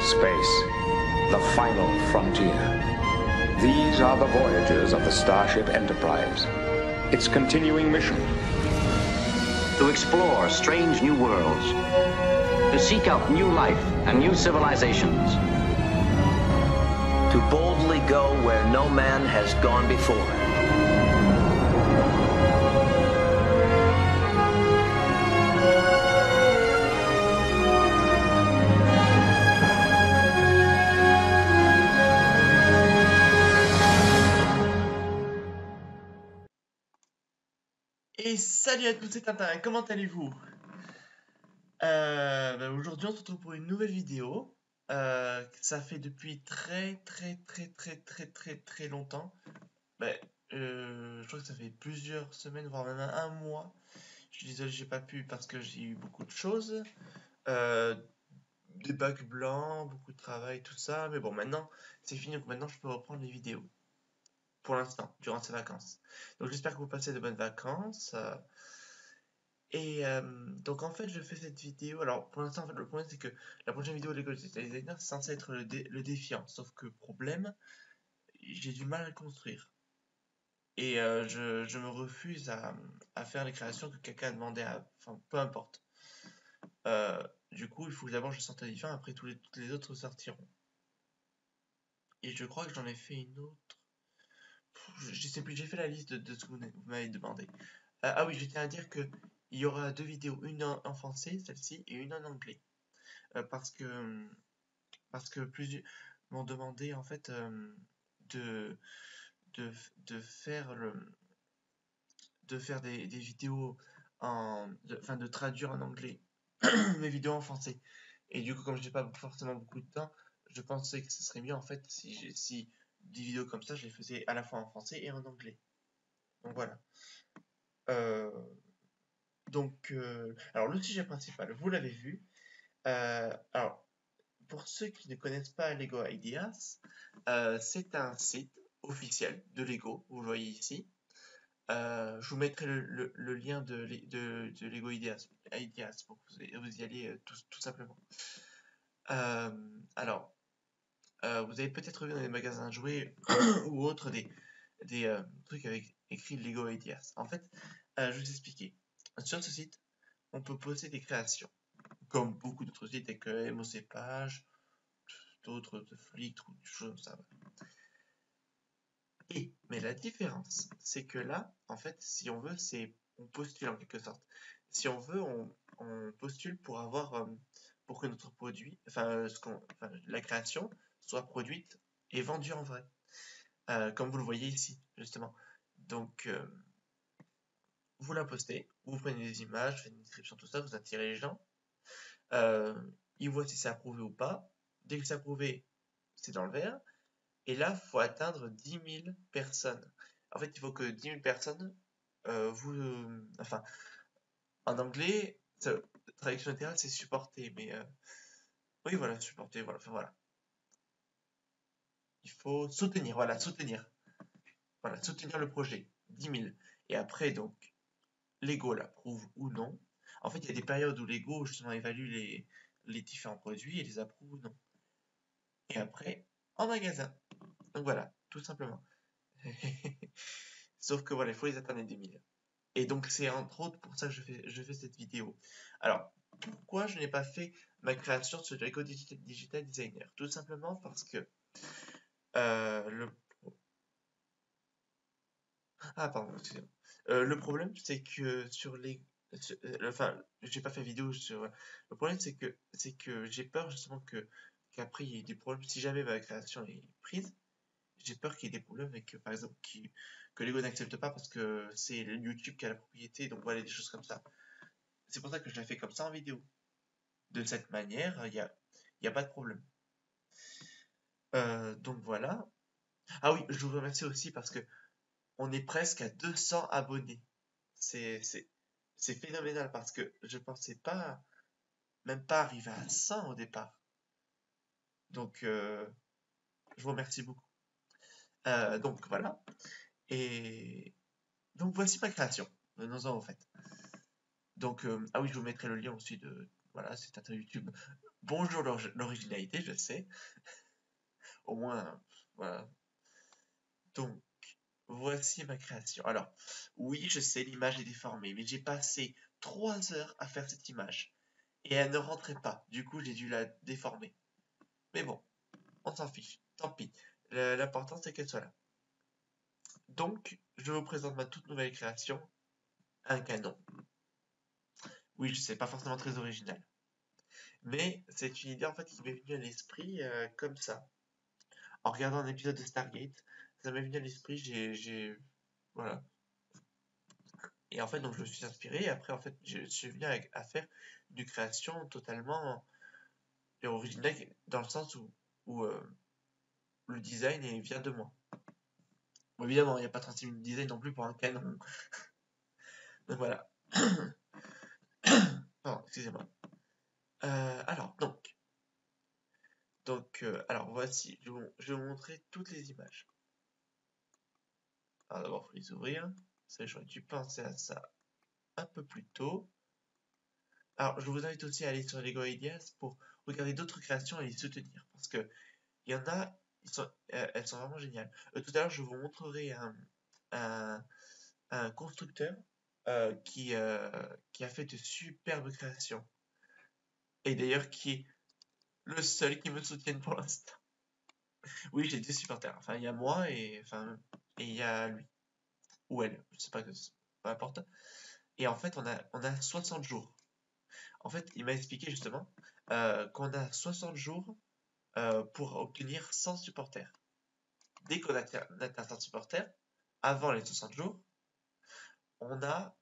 Space, the final frontier. These are the voyages of the Starship Enterprise. Its continuing mission: to explore strange new worlds, to seek out new life and new civilizations, to boldly go where no man has gone before. Et salut à tous, c'est Tintin, comment allez-vous? Aujourd'hui on se retrouve pour une nouvelle vidéo. Ça fait depuis très longtemps. Je crois que ça fait plusieurs semaines, voire même un mois. Je suis désolé, j'ai pas pu parce que j'ai eu beaucoup de choses. Des bacs blancs, beaucoup de travail, tout ça. Mais bon, maintenant c'est fini, donc maintenant je peux reprendre les vidéos. Pour l'instant, durant ces vacances. Donc j'espère que vous passez de bonnes vacances. Donc en fait je fais cette vidéo. Alors pour l'instant en fait, le problème c'est que la prochaine vidéo de Lego Digital Designer c'est censé être le défiant. Sauf que problème, j'ai du mal à le construire. Et je me refuse à faire les créations que quelqu'un a demandé à. Enfin peu importe. Du coup il faut que d'abord je sorte le défiant, après toutes les autres sortiront. Et je crois que j'en ai fait une autre. Je sais plus, j'ai fait la liste de ce que vous m'avez demandé. Ah oui, je tiens à dire que il y aura deux vidéos, une en français, celle-ci, et une en anglais. Parce que plusieurs m'ont demandé en fait de, de faire des vidéos de traduire en anglais mes vidéos en français. Et du coup, comme je n'ai pas forcément beaucoup de temps, je pensais que ce serait mieux en fait si des vidéos comme ça, je les faisais à la fois en français et en anglais. Donc voilà. Alors le sujet principal, vous l'avez vu. Alors, pour ceux qui ne connaissent pas Lego Ideas, c'est un site officiel de Lego, vous le voyez ici. Je vous mettrai le lien de Lego Ideas pour que vous y alliez tout simplement. Alors, vous avez peut-être vu dans les magasins de jouets ou autres des trucs avec écrit Lego Ideas. En fait, je vais vous expliquer. Sur ce site, on peut poster des créations, comme beaucoup d'autres sites avec MOC Page, d'autres de flics, ou des choses comme ça. Mais la différence, c'est que là, en fait, si on veut, on postule en quelque sorte. Si on veut, on postule pour avoir, pour que notre produit, la création soit produite et vendue en vrai, comme vous le voyez ici, justement. Donc, vous la postez, vous prenez des images, faites une description, tout ça, vous attirez les gens. Ils voient si c'est approuvé ou pas. Dès que c'est approuvé, c'est dans le vert. Et là, il faut atteindre 10 000 personnes. En fait, il faut que 10 000 personnes enfin, en anglais, traduction littérale, c'est supporter. Mais oui, voilà, supporter. Voilà, enfin, voilà. Il faut soutenir. Voilà, soutenir. Voilà, soutenir le projet. 10 000. Et après, donc, Lego l'approuve ou non. En fait, il y a des périodes où Lego, justement, évalue les différents produits et les approuve ou non. Et après, en magasin. Donc voilà, tout simplement. Sauf que voilà, il faut les atteindre les 10 000. Et donc c'est entre autres pour ça que je fais cette vidéo. Alors, pourquoi je n'ai pas fait ma création sur Lego Digital Designer? Tout simplement parce que le problème c'est que j'ai pas fait vidéo sur. Le problème c'est que j'ai peur justement qu'après il y ait des problèmes si jamais ma création est prise. J'ai peur qu'il y ait des problèmes avec, par exemple, que Lego n'accepte pas parce que c'est YouTube qui a la propriété, donc voilà, des choses comme ça. C'est pour ça que je l'ai fait comme ça en vidéo. De cette manière, il y a pas de problème. Donc voilà. Ah oui, je vous remercie aussi parce que on est presque à 200 abonnés. C'est phénoménal parce que je pensais pas, même pas arriver à 100 au départ. Donc, je vous remercie beaucoup. Donc voilà. Et donc voici ma création. Venons-en au fait. Donc, ah oui, je vous mettrai le lien aussi de. Voilà, c'est un YouTube. Bonjour l'originalité, je sais. Au moins, voilà. Donc, voici ma création. Alors, oui, je sais, l'image est déformée, mais j'ai passé 3 heures à faire cette image. Et elle ne rentrait pas. Du coup, j'ai dû la déformer. Mais bon, on s'en fiche. Tant pis. L'important, c'est qu'elle soit là. Donc, je vous présente ma toute nouvelle création, un canon. Oui, je sais, pas forcément très original. Mais c'est une idée en fait qui m'est venue à l'esprit comme ça. En regardant un épisode de Stargate, ça m'est venu à l'esprit, voilà. Et en fait, donc je me suis inspiré, et après, en fait, je suis venu à faire une création totalement originale, dans le sens où le design vient de moi. Bon, évidemment, il n'y a pas 36 000 design non plus pour un canon. Donc voilà. Pardon, excusez-moi. Alors, alors voici, je vais vous montrer toutes les images. Alors d'abord, il faut les ouvrir. Ça, j'aurais dû penser à ça un peu plus tôt. Alors, je vous invite aussi à aller sur Lego Ideas pour regarder d'autres créations et les soutenir. Parce que il y en a, elles sont vraiment géniales. Tout à l'heure, je vous montrerai un, un constructeur qui a fait de superbes créations. Et d'ailleurs, qui est le seul qui me soutienne pour l'instant. Oui, j'ai 2 supporters. Enfin, il y a moi et il y a lui. Ou elle. Je sais pas, peu importe. Et en fait, on a 60 jours. En fait, il m'a expliqué justement qu'on a 60 jours pour obtenir 100 supporters. Dès qu'on atteint 100 supporters, avant les 60 jours, on a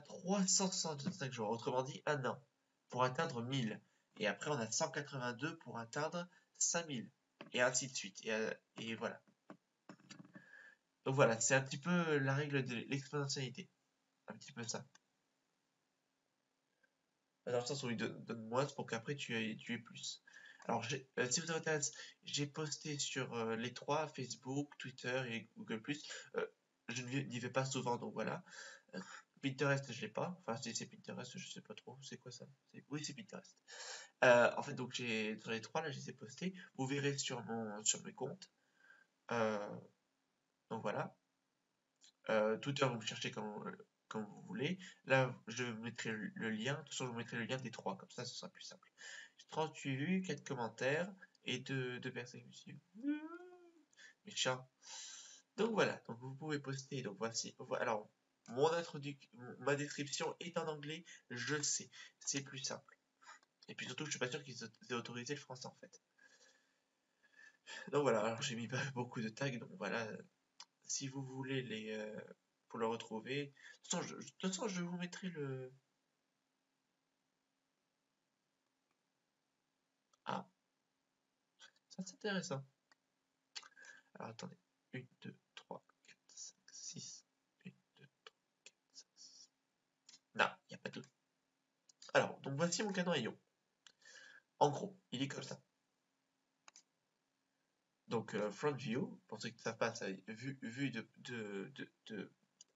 365 jours, autrement dit un an, pour atteindre 1000. Et après, on a 182 pour atteindre 5000. Et ainsi de suite. Et voilà. Donc voilà, c'est un petit peu la règle de l'exponentialité. Un petit peu ça. Dans le sens où il donne moins pour qu'après tu aies plus. Alors, si vous intéresse, j'ai posté sur les 3, Facebook, Twitter et Google+. Je n'y vais pas souvent, donc voilà. Pinterest, je l'ai pas. Enfin, c'est Pinterest, je sais pas trop. C'est quoi ça? Oui, c'est Pinterest. En fait, donc sur les 3, là, je les ai postés. Vous verrez sur mes comptes. Donc voilà. Twitter, vous me cherchez comme vous voulez. Là, je mettrai le lien. De toute façon, je vous mettrai le lien des 3, comme ça, ce sera plus simple. J'ai 38 vues, 4 commentaires et 2 personnes qui me suivent. Méchant. Donc voilà, donc vous pouvez poster. Donc voici. Alors, ma description est en anglais, je sais. C'est plus simple. Et puis surtout, je suis pas sûr qu'ils aient autorisé le français en fait. Donc voilà, alors j'ai mis beaucoup de tags, donc voilà. Si vous voulez pour le retrouver. De toute façon, je vous mettrai le. Ah, ça c'est intéressant. Alors attendez. 1, 2, 3, 4, 5, 6. 1, 2, 3, 4, 5, 6. Non, il n'y a pas de. Alors, donc voici mon canon Ayo. En gros, il est comme ça. Donc, front view, pour ceux qui ne savent pas, c'est vue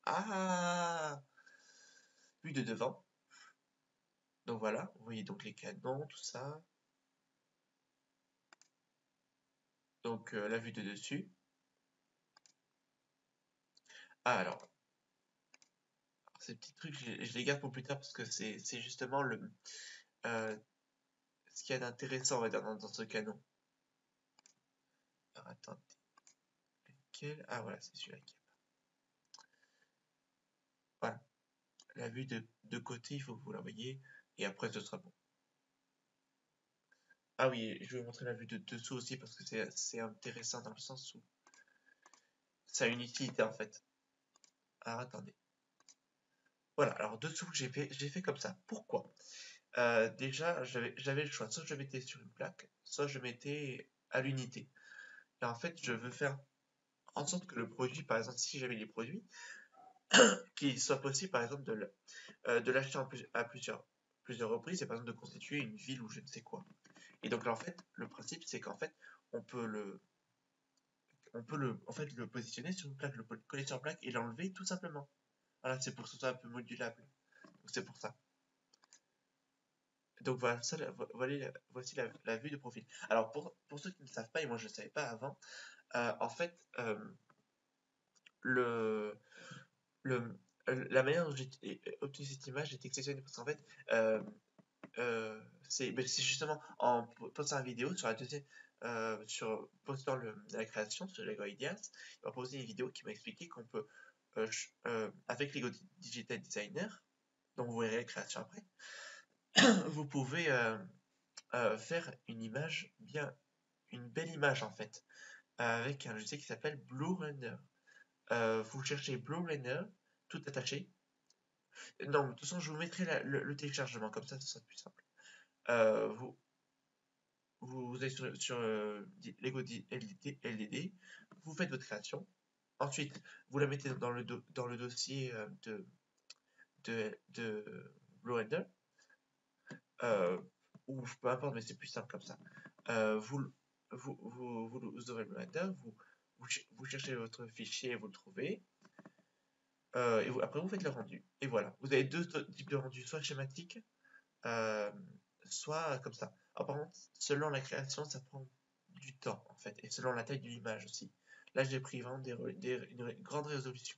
Ah, vue de devant. Donc voilà, vous voyez donc les canons, tout ça. Donc la vue de dessus. Ah alors, ces petits trucs, je les garde pour plus tard parce que c'est justement ce qu'il y a d'intéressant, on va dire, dans ce canon. Alors attendez, lequel? Ah voilà, c'est celui-là qui est. Voilà, la vue de côté, il faut que vous la voyez, et après ce sera bon. Ah oui, je vais vous montrer la vue de dessous aussi parce que c'est intéressant dans le sens où ça a une utilité en fait. Alors attendez. Voilà, alors dessous j'ai fait comme ça. Pourquoi? Déjà, j'avais le choix. Soit je mettais sur une plaque, soit je mettais à l'unité. Et en fait, je veux faire en sorte que le produit, par exemple, si j'avais les produits, qu'il soit possible, par exemple, de l'acheter à plusieurs reprises et par exemple de constituer une ville ou je ne sais quoi. Et donc là, en fait, le principe, c'est qu'en fait, on peut en fait, le positionner sur une plaque, le coller sur une plaque et l'enlever tout simplement. Voilà, c'est pour que ce soit un peu modulable. Donc c'est pour ça. Donc voilà, voici la vue de profil. Alors pour ceux qui ne savent pas, et moi je ne savais pas avant, en fait, le, le, la manière dont j'ai obtenu cette image est exceptionnelle parce qu'en fait, c'est justement en postant la vidéo sur la deuxième, sur postant la création sur Lego Ideas, il m'a posé une vidéo qui m'a expliqué qu'on peut, avec Lego Digital Designer, donc vous verrez la création après, vous pouvez faire une image une belle image en fait, avec un logiciel qui s'appelle Blue Render. Vous cherchez Blue Render, tout attaché. Non, mais de toute façon, je vous mettrai le téléchargement, comme ça, ce sera plus simple. Vous allez sur Lego LDD, vous faites votre création. Ensuite, vous la mettez dans le dossier de Blue Render, ou peu importe, mais c'est plus simple comme ça. Vous ouvrez Blue Render, vous cherchez votre fichier, vous le trouvez. Et après, vous faites le rendu. Et voilà. Vous avez deux types de rendu, soit schématique, soit comme ça. Alors, par contre, selon la création, ça prend du temps, en fait, et selon la taille de l'image aussi. Là, j'ai pris vraiment une grande résolution.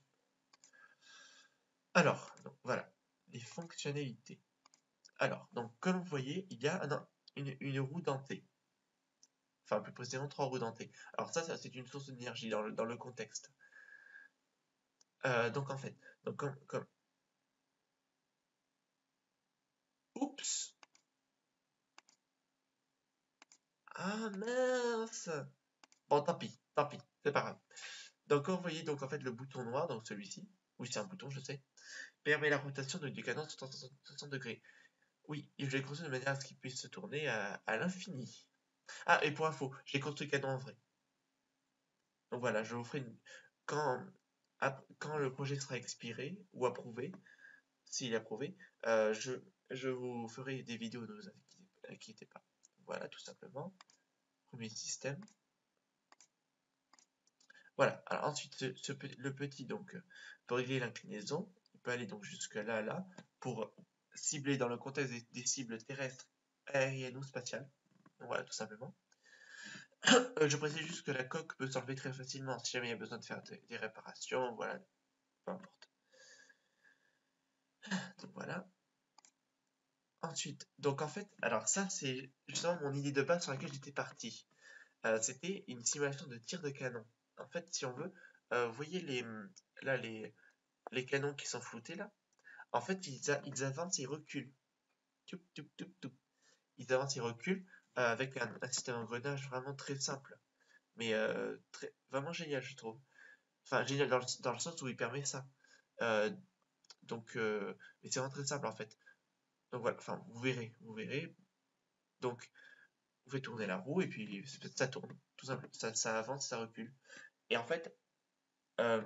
Alors, donc, voilà, les fonctionnalités. Alors, donc, comme vous voyez, il y a une roue dentée. Enfin, plus précisément, 3 roues dentées. Alors ça c'est une source d'énergie dans le contexte. Donc, en fait, donc, comme... Oups! Ah mince! Bon, tant pis, c'est pas grave. Donc, comme vous voyez, donc en fait, le bouton noir, donc celui-ci, oui, c'est un bouton, je sais, permet la rotation du canon de 60 degrés. Oui, et je l'ai construit de manière à ce qu'il puisse se tourner à l'infini. Ah, et pour info, j'ai construit le canon en vrai. Donc voilà, je vous ferai quand, quand le projet sera expiré ou approuvé, s'il est approuvé, je vous ferai des vidéos, ne vous inquiétez pas. Voilà, tout simplement. Premier système. Voilà, alors ensuite, le petit, donc, pour régler l'inclinaison, il peut aller donc jusque là, pour cibler dans le contexte des cibles terrestres, aériennes ou spatiales. Donc voilà, tout simplement. Je précise juste que la coque peut s'enlever très facilement si jamais il y a besoin de faire des réparations, voilà, peu importe. Donc voilà. Ensuite, donc en fait, alors ça c'est justement mon idée de base sur laquelle j'étais parti. C'était une simulation de tir de canon. En fait, si on veut, vous voyez les canons qui sont floutés là? En fait, ils avancent et reculent. Ils avancent et reculent avec un système d'engrenage vraiment très simple. Mais vraiment génial, je trouve. Enfin, génial dans le sens où il permet ça. Euh, mais c'est vraiment très simple en fait. Donc voilà, enfin, vous verrez. Donc, vous faites tourner la roue et puis ça tourne, tout simplement. Ça avance, ça recule. Et en fait, euh,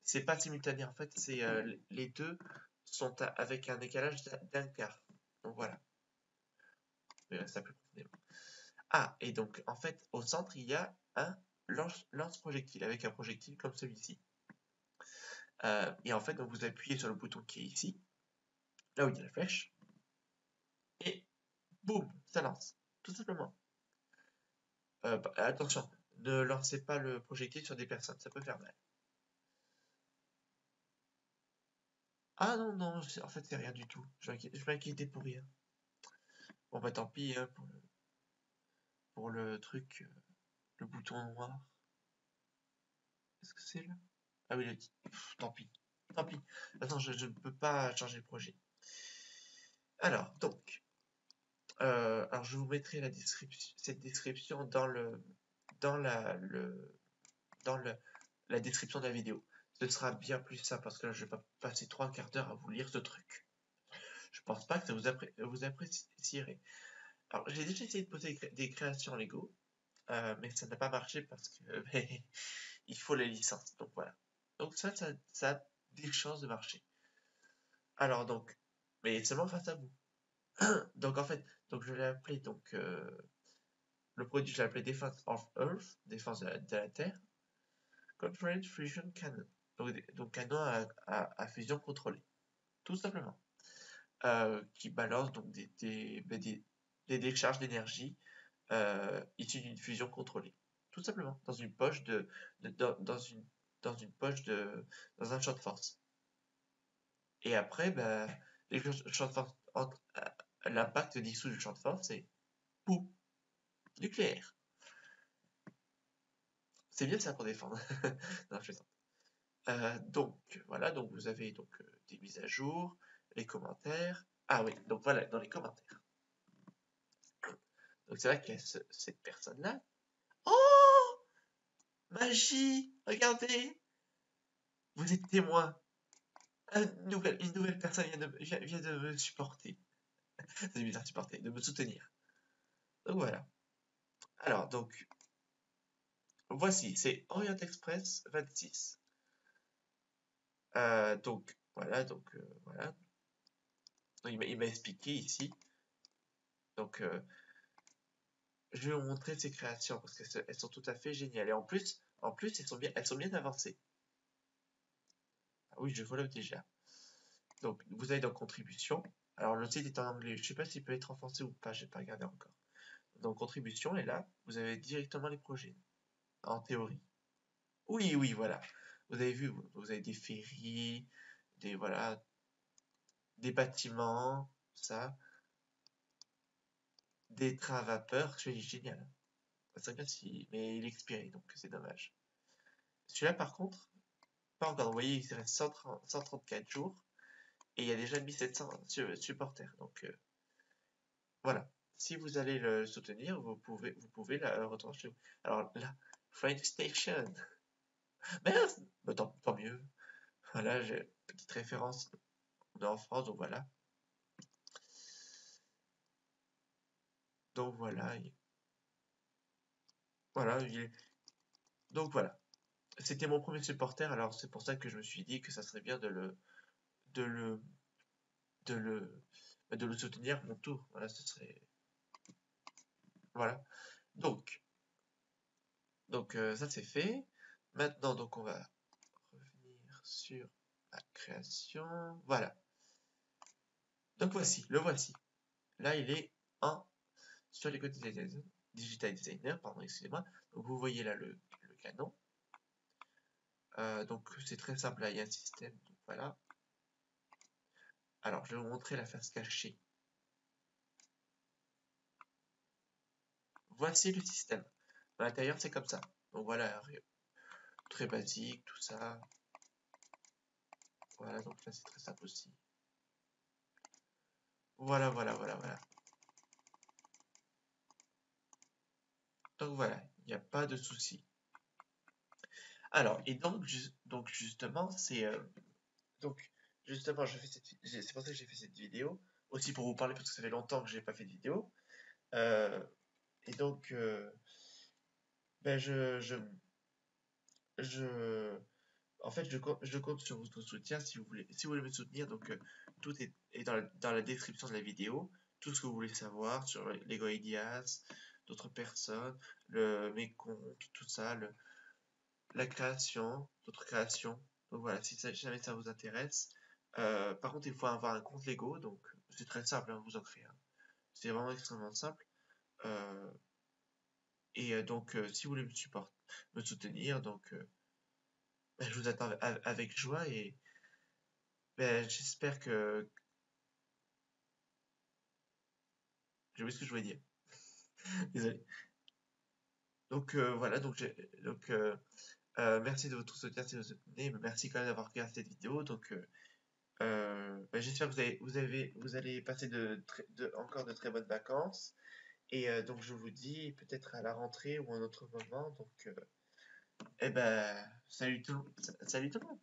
c'est pas simultané. En fait, c'est les deux sont avec un décalage d'un quart. Donc voilà. Ça plus profondément. Ah, et donc en fait, au centre, il y a un lance-projectile avec un projectile comme celui-ci. Et en fait, donc vous appuyez sur le bouton qui est ici, là où il y a la flèche, et boum, ça lance, tout simplement. Attention, ne lancez pas le projectile sur des personnes, ça peut faire mal. Ah non, non, en fait, c'est rien du tout. Je m'inquiétais pour rien. Bon, bah tant pis hein, pour le truc, le bouton noir. Est-ce que c'est là? Ah oui, tant pis. Tant pis. Attends, je ne peux pas changer le projet. Alors, donc, alors je vous mettrai cette description dans la description de la vidéo. Ce sera bien plus simple parce que là, je vais pas passer 3 quarts d'heure à vous lire ce truc. Je pense pas que ça vous apprécierez. Alors, j'ai déjà essayé de poser des créations Lego, mais ça n'a pas marché parce que il faut les licences. Donc voilà. Donc ça a des chances de marcher. Alors donc, mais seulement face à vous. Donc en fait, donc je l'ai appelé le produit, je l'ai appelé Defense of Earth, défense de la Terre, Controlled Fusion Cannon. Donc canon à fusion contrôlée, tout simplement. qui balance donc des décharges d'énergie issues d'une fusion contrôlée. Tout simplement, dans une poche dans une poche dans un champ de force. Et après, les champs de force, l'impact dissout du champ de force et pouf, nucléaire. C'est bien ça pour défendre. Non, je donc voilà, donc vous avez donc des mises à jour, les commentaires. Ah oui, donc voilà, dans les commentaires. Donc c'est vrai qu'il y a cette personne-là. Oh, magie, regardez, vous êtes témoin. Une nouvelle personne vient de me supporter. C'est bizarre de supporter, de me soutenir. Donc voilà. Alors donc voici, c'est Orient Express 26. Donc voilà, voilà. Donc, il m'a expliqué ici. Donc je vais vous montrer ses créations parce qu'elles sont tout à fait géniales. Et en plus elles sont bien avancées. Ah oui, je follow déjà. Donc vous allez dans contribution. Alors le site est en anglais. Je sais pas s'il peut être en français ou pas. J'ai pas regardé encore. Dans contribution et là vous avez directement les projets en théorie. Oui, voilà. Vous avez vu, vous avez des ferries, voilà, des bâtiments, ça, des trains à vapeur. C'est génial. Ça serait bien si, mais il est expiré donc c'est dommage. Celui-là par contre, pas encore. Vous voyez, il reste 134 jours et il y a déjà 1700 supporters. Donc voilà. Si vous allez le soutenir, vous pouvez la retourner chez vous. Alors là, French Station. Merde, tant mieux. Voilà, j'ai une petite référence. On est en France, donc voilà. Donc voilà. Voilà. Donc voilà. C'était mon premier supporter, alors c'est pour ça que je me suis dit que ça serait bien de le, de le soutenir à mon tour. Voilà, ce serait. Voilà. Donc ça c'est fait. Maintenant, donc on va revenir sur la création. Voilà. Donc le voici. Là, il est sur les côtés Digital Designer, pardon, excusez-moi. Donc vous voyez là le canon. Donc c'est très simple, là il y a un système. Donc, voilà. Alors je vais vous montrer la face cachée. Voici le système. À l'intérieur, c'est comme ça. Donc voilà, très basique, tout ça. Voilà, donc là, c'est très simple aussi. Voilà. Donc voilà, il n'y a pas de souci. Alors, et donc justement, c'est c'est pour ça que j'ai fait cette vidéo. Aussi pour vous parler, parce que ça fait longtemps que j'ai pas fait de vidéo. Et donc, ben je, en fait, je compte sur votre soutien si vous voulez me soutenir. Donc, tout est dans la description de la vidéo. Tout ce que vous voulez savoir sur Lego Ideas, d'autres personnes, mes comptes, tout ça, la création, d'autres créations. Donc voilà, si jamais ça vous intéresse. Par contre, il faut avoir un compte Lego. Donc, c'est très simple, hein, vous en créez un. C'est vraiment extrêmement simple. Donc, si vous voulez me soutenir, donc je vous attends avec joie et j'espère que j'ai oublié ce que je voulais dire. Désolé. Donc voilà, merci de votre soutien si vous soutenez, mais merci quand même d'avoir regardé cette vidéo. Donc j'espère que vous allez passer encore de très bonnes vacances. Et donc je vous dis peut-être à la rentrée ou à un autre moment. Donc salut tout le monde.